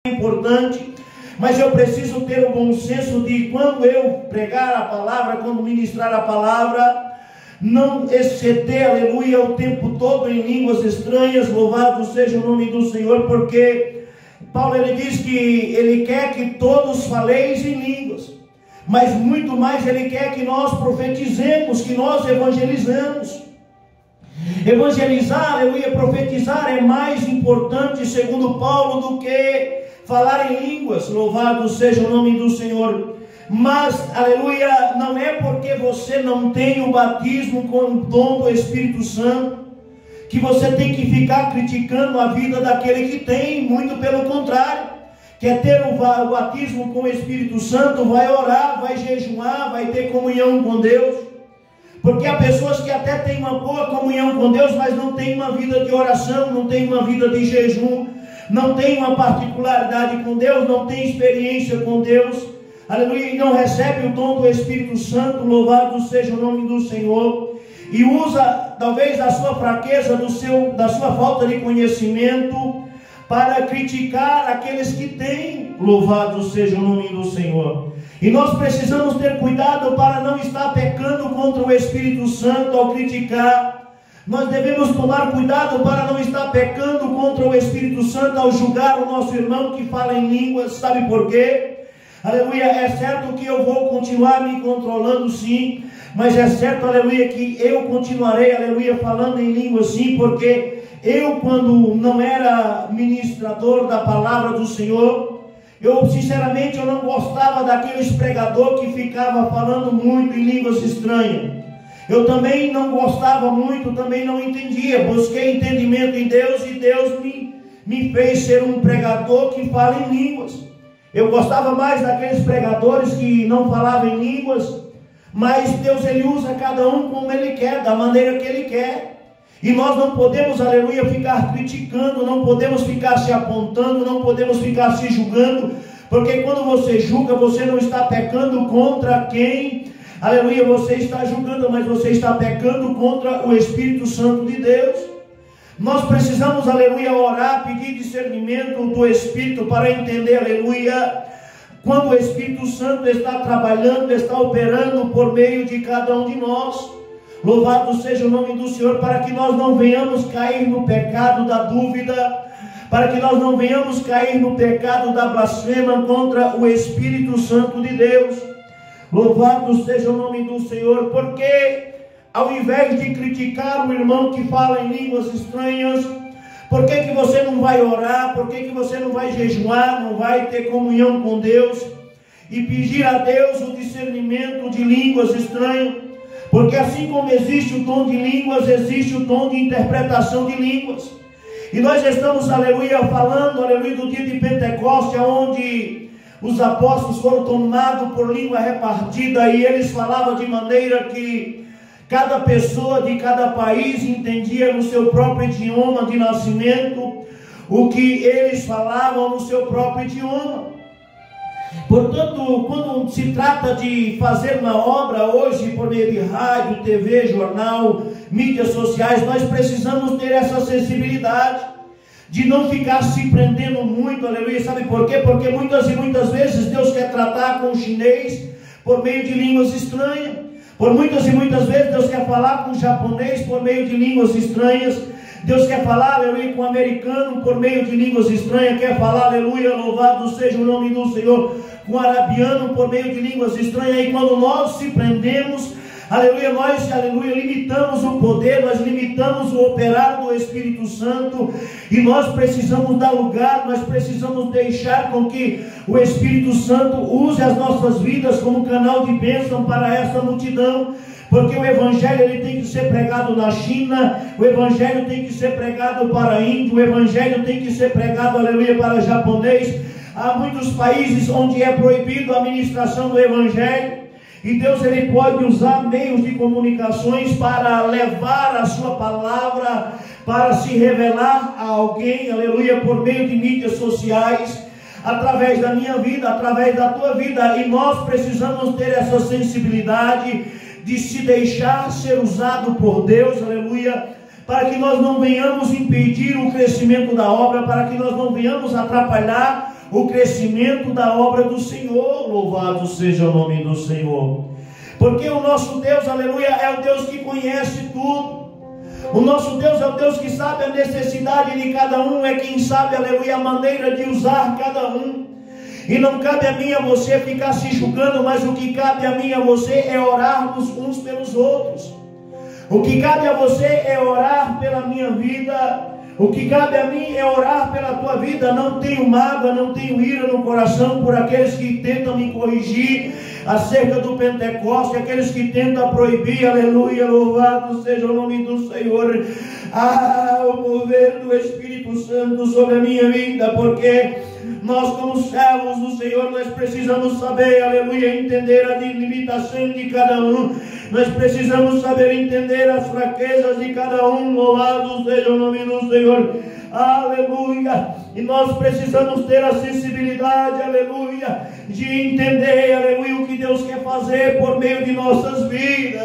importante, mas eu preciso ter o bom senso de, quando eu pregar a palavra, quando ministrar a palavra, não exceder, aleluia, o tempo todo em línguas estranhas. Louvado seja o nome do Senhor, porque Paulo, ele diz que ele quer que todos faleis em línguas, mas muito mais ele quer que nós profetizemos, que nós evangelizemos. Evangelizar, aleluia, profetizar é mais importante, segundo Paulo, do que falar em línguas. Louvado seja o nome do Senhor. Mas, aleluia, não é porque você não tem o batismo com o dom do Espírito Santo que você tem que ficar criticando a vida daquele que tem. Muito pelo contrário, quer ter o batismo com o Espírito Santo, vai orar, vai jejuar, vai ter comunhão com Deus. Porque há pessoas que até têm uma boa comunhão com Deus, mas não têm uma vida de oração, não têm uma vida de jejum, não têm uma particularidade com Deus, não têm experiência com Deus, aleluia, e não recebe o dom do Espírito Santo. Louvado seja o nome do Senhor, e usa talvez a sua fraqueza, da sua falta de conhecimento, para criticar aqueles que têm. Louvado seja o nome do Senhor. E nós precisamos ter cuidado para não estar pecando contra o Espírito Santo ao criticar. Nós devemos tomar cuidado para não estar pecando contra o Espírito Santo ao julgar o nosso irmão que fala em línguas. Sabe por quê? Aleluia, é certo que eu vou continuar me controlando, sim, mas é certo, aleluia, que eu continuarei, aleluia, falando em línguas, sim, porque eu, quando não era ministrador da palavra do Senhor, eu sinceramente eu não gostava daqueles pregadores que ficava falando muito em línguas estranhas. Eu também não gostava muito, também não entendia. Busquei entendimento em Deus e Deus me fez ser um pregador que fala em línguas. Eu gostava mais daqueles pregadores que não falavam em línguas, mas Deus, ele usa cada um como ele quer, da maneira que ele quer. E nós não podemos, aleluia, ficar criticando, não podemos ficar se apontando, não podemos ficar se julgando, porque quando você julga, você não está pecando contra quem, aleluia, você está julgando, mas você está pecando contra o Espírito Santo de Deus. Nós precisamos, aleluia, orar, pedir discernimento do Espírito para entender, aleluia, quando o Espírito Santo está trabalhando, está operando por meio de cada um de nós. Louvado seja o nome do Senhor, para que nós não venhamos cair no pecado da dúvida, para que nós não venhamos cair no pecado da blasfema contra o Espírito Santo de Deus. Louvado seja o nome do Senhor, porque ao invés de criticar o irmão que fala em línguas estranhas, por que você não vai orar, por que você não vai jejuar, não vai ter comunhão com Deus e pedir a Deus o discernimento de línguas estranhas? Porque assim como existe o dom de línguas, existe o dom de interpretação de línguas. E nós estamos, aleluia, falando, aleluia, do dia de Pentecostes, onde os apóstolos foram tomados por língua repartida, e eles falavam de maneira que cada pessoa de cada país entendia no seu próprio idioma de nascimento o que eles falavam no seu próprio idioma. Portanto, quando se trata de fazer uma obra hoje por meio de rádio, TV, jornal, mídias sociais, nós precisamos ter essa sensibilidade de não ficar se prendendo muito, aleluia. Sabe por quê? Porque muitas e muitas vezes Deus quer tratar com o chinês por meio de línguas estranhas. Por muitas e muitas vezes Deus quer falar com o japonês por meio de línguas estranhas. Deus quer falar, aleluia, com o americano por meio de línguas estranhas. Quer falar, aleluia, louvado seja o nome do Senhor, com o arabiano por meio de línguas estranhas. E quando nós se prendemos, aleluia, nós, aleluia, limitamos o poder, nós limitamos o operar do Espírito Santo. E nós precisamos dar lugar, nós precisamos deixar com que o Espírito Santo use as nossas vidas como canal de bênção para essa multidão. Porque o Evangelho, ele tem que ser pregado na China, o Evangelho tem que ser pregado para índio, o Evangelho tem que ser pregado, aleluia, para japonês. Há muitos países onde é proibido a ministração do Evangelho, e Deus, ele pode usar meios de comunicações para levar a sua palavra, para se revelar a alguém, aleluia, por meio de mídias sociais, através da minha vida, através da tua vida. E nós precisamos ter essa sensibilidade de se deixar ser usado por Deus, aleluia, para que nós não venhamos impedir o crescimento da obra, para que nós não venhamos atrapalhar o crescimento da obra do Senhor. Louvado seja o nome do Senhor. Porque o nosso Deus, aleluia, é o Deus que conhece tudo. O nosso Deus é o Deus que sabe a necessidade de cada um, é quem sabe, aleluia, a maneira de usar cada um. E não cabe a mim e a você ficar se julgando, mas o que cabe a mim e a você é orarmos uns pelos outros. O que cabe a você é orar pela minha vida. O que cabe a mim é orar pela tua vida. Não tenho mágoa, não tenho ira no coração por aqueles que tentam me corrigir acerca do Pentecostes, aqueles que tentam proibir, aleluia, louvado seja o nome do Senhor. O mover do Espírito Santo sobre a minha vida, porque nós, como servos do Senhor, nós precisamos saber, aleluia, entender a limitação de cada um. Nós precisamos saber entender as fraquezas de cada um. Louvado seja o nome do Senhor. Aleluia. E nós precisamos ter a sensibilidade, aleluia, de entender, aleluia, o que Deus quer fazer por meio de nossas vidas.